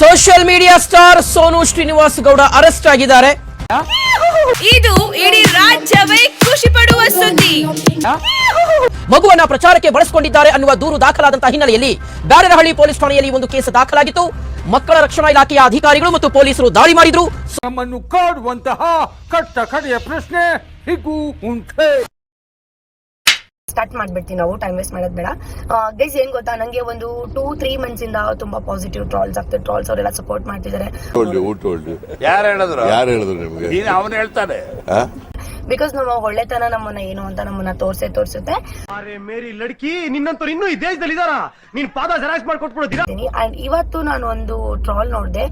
Social media star Sonu Srinivas Gowda arrest ಆಗಿದ್ದಾರೆ. ಇದು ಇಡೀ ರಾಜ್ಯವೇ ಖುಷಿ ಪಡುವ ಸುದ್ದಿ. ಮಗುವನ್ನ ಪ್ರಚಾರಕ್ಕೆ ಬಳಸಿಕೊಂಡಿದ್ದಾರೆ ಅನ್ನುವ ದೂರು ದಾಖಲಾದಂತಹ ಹಿನ್ನೆಲೆಯಲ್ಲಿ ಬ್ಯಾಡರಹಳ್ಳಿ ಪೊಲೀಸ್ ಠಾಣೆಯಲ್ಲಿ ಒಂದು ಕೇಸ್ ದಾಖಲಾಗಿತ್ತು. ಮಕ್ಕಳ ರಕ್ಷಣಾ ಇಲಾಖೆಯ ಅಧಿಕಾರಿಗಳು ಮತ್ತು ಪೊಲೀಸರು ದಾಳಿ ಮಾಡಿದ್ರು. ನಮ್ಮನ್ನು ಕಾಡುವಂತಹ ಕಟ್ಟ ಕಡೆಯ ಪ್ರಶ್ನೆ ಹೀಗೂ ಉಂಟೆ. ಸ್ಟಾರ್ಟ್ ಮಾಡ್ಬಿಡ್ತೀವಿ ನಾವು, ಟೈಮ್ ವೇಸ್ಟ್ ಮಾಡೋದು ಬೇಡ. ಗೈಸ್ ಏನ್ ಗೊತ್ತಾ, ನಂಗೆ ಒಂದು 2-3 ಮಂತ್ಸ್ ಇಂದ ತುಂಬಾ ಪಾಸಿಟಿವ್ ಟ್ರಾಲ್ಸ್ ಆಗ್ತದೆ. ಟ್ರಾಲ್ಸ್ ಅವರೆಲ್ಲ ಸಪೋರ್ಟ್ ಮಾಡ್ತಿದ್ದಾರೆ. ಯಾರು ಹೇಳಿದ್ರು ನಿಮ್ಗೆ? ಅವನು ಹೇಳ್ತಾನೆ. ಬಿಕಾಸ್ ನಮ್ಮ ಒಳ್ಳೆತನ ನಮ್ಮನ್ನ ಏನು ಅಂತ ನಮ್ಮನ್ನ ತೋರಿಸುತ್ತೆ. ಮೇರಿ ಲಡ್ಕಿ ನಿನ್ನಂತವ್ರು ಇನ್ನೂ ಈ ದೇಶದಲ್ಲಿ ಇದಾರ? ನೀನ್ ಪಾದ ಜೆರಾಕ್ಸ್ ಮಾಡ್ಕೊಟ್ಬಿಡೋದಿರಾ? ಅಂಡ್ ಇವತ್ತು ನಾನು ಒಂದು ಟ್ರಾಲ್ ನೋಡಿದೆ.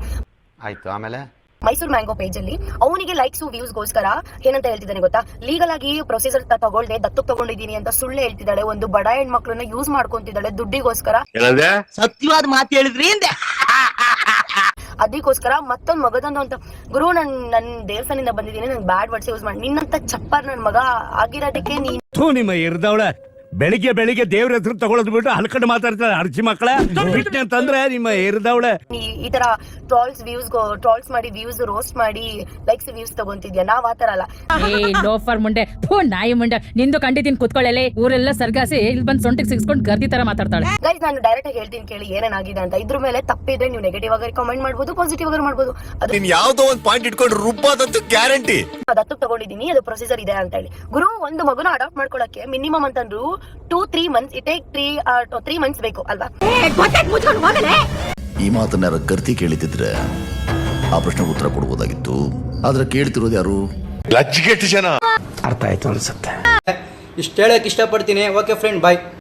ಆಯ್ತು, ಆಮೇಲೆ ಮೈಸೂರು ಮ್ಯಾಂಗೋ ಪೇಜ್ ಅಲ್ಲಿ ಅವನಿಗೆ ಲೈಕ್ಸ್ ವ್ಯೂಸ್ ಗೋಸ್ಕರ ಏನಂತ ಹೇಳ್ತಿದ್ದಾನೆ ಗೊತ್ತಾ, ಲೀಗಲ್ ಆಗಿ ಪ್ರೊಸೀಜರ್ ತಗೊಳ್ದೆ ದತ್ತು ತಗೊಂಡಿದ್ದೀನಿ ಅಂತ ಸುಳ್ಳು ಹೇಳ್ತಿದ್ದಾಳೆ. ಒಂದು ಬಡ ಹೆಣ್ಮಕ್ಳನ್ನ ಯೂಸ್ ಮಾಡ್ಕೊಂತಿದ್ದಾಳೆ ದುಡ್ಡಿಗೋಸ್ಕರ. ಸತ್ಯವಾದ ಮಾತು ಹೇಳಿದ್ರಿ ಹಿಂದೆ ಅದಕ್ಕೋಸ್ಕರ ಮತ್ತೊಂದು ಮಗದೊಂದು ಅಂತ ಗುರು, ನನ್ ದೇವಸ್ಥಾನದಿಂದ ಬಂದಿದ್ದೀನಿ, ನನ್ ಬ್ಯಾಡ್ ವರ್ಡ್ಸ್ ಯೂಸ್ ಮಾಡಿ ನಿನ್ನಂತ ಚಪ್ಪರ್ ನನ್ ಮಗ ಆಗಿರೋದಕ್ಕೆ ನೀನು ನಿಮ್ಮ ಇರ್ದವಳ ಬೆಳಿಗ್ಗೆ ಬೆಳಿಗ್ಗೆ ದೇವ್ರ ಹೆಸರು ತಗೊಳದ್ ಬಿಟ್ಟು ಹಲ್ಕಂಡು ಮಾತಾಡ್ತಾರೆ ಅರ್ಜಿ ಮಕ್ಕಳ ಅಂತಂದ್ರೆ ನಿಮ್ಮ ಇರ್ದವಳ ಈ ತರ ಟ್ರಾಲ್ಸ್ ಮಾಡಿ ವ್ಯೂಸ್ ರೋಸ್ಟ್ ಮಾಡಿ ಲೈಕ್ಸ್ ವ್ಯೂಸ್ ತಗೊಂತಿದ್ಯಾ. ನಾವ್ ಆತರ ಅಲ್ಲ. ಲೋಫರ್ ಮುಂಡೆ, ನಾಯಿ ಮುಂಡೆ, ನಿಂದು ಕಂಡಿದ್ದೀನಿ ಕುತ್ಕೊಳ್ಳಲೆ. ಊರೆಲ್ಲ ಸರ್ಗಾಸಿ ಇಲ್ಲಿ ಬಂದ್ ಸೊಂಟಿಗೆ ಸಿಗಿಸ್ಕೊಂಡು ಗರ್ದಿ ತರ ಮಾತಾಡ್ತಾಳೆ. ಗೈಸ್, ನಾನು ಡೈರೆಕ್ಟ್ ಆಗಿ ಹೇಳ್ತೀನಿ ಕೇಳಿ ಏನೇನಾಗಿದೆ ಅಂತ. ಇದ್ರ ಮೇಲೆ ತಪ್ಪಿದ್ರೆ ನೀವು ನೆಗೆಟಿವ್ ಆಗಿ ಕಮೆಂಟ್ ಮಾಡ್ಬೋದು, ಪಾಸಿಟಿವ್ ಆಗಿ ಮಾಡ್ಬೋದು. ಅದು ಯಾವ್ದೋ ಒಂದು ಪಾಯಿಂಟ್ ಇಟ್ಕೊಂಡು ರುಬ್ಬಾದಂತೂ ಗ್ಯಾರಂಟಿ. ದತ್ತು ತಗೊಂಡಿದ್ದೀನಿ, ಅದು ಪ್ರೊಸೀಜರ್ ಇದೆ ಅಂತ ಹೇಳಿ. ಗುರು, ಒಂದು ಮಗುನ ಅಡಾಪ್ಟ್ ಮಾಡ್ಕೊಳಕ್ಕೆ ಮಿನಿಮಮ್ ಅಂತಂದ್ರು 2-3 ಮಂತ್ಸ್, ಇಟ್ ಟೇಕ್ 3 ಮಂತ್ಸ್ ಬೇಕು ಅಲ್ವಾ? ಈ ಮಾತನ್ನ ಯಾರ ಗರ್ತಿ ಕೇಳಿದ್ರೆ ಆ ಪ್ರಶ್ನೆಗೆ ಉತ್ತರ ಕೊಡ್ಬೋದಾಗಿತ್ತು. ಆದ್ರೆ ಕೇಳ್ತಿರೋದು ಯಾರು? ಲಜ್ಜಿಗೆಟ್ಟು ಜನ. ಅರ್ಥ ಆಯ್ತು ಅನ್ಸುತ್ತೆ. ಇಷ್ಟ ಹೇಳಕ್ ಇಷ್ಟಪಡ್ತೀನಿ. ಓಕೆ ಫ್ರೆಂಡ್, ಬಾಯ್.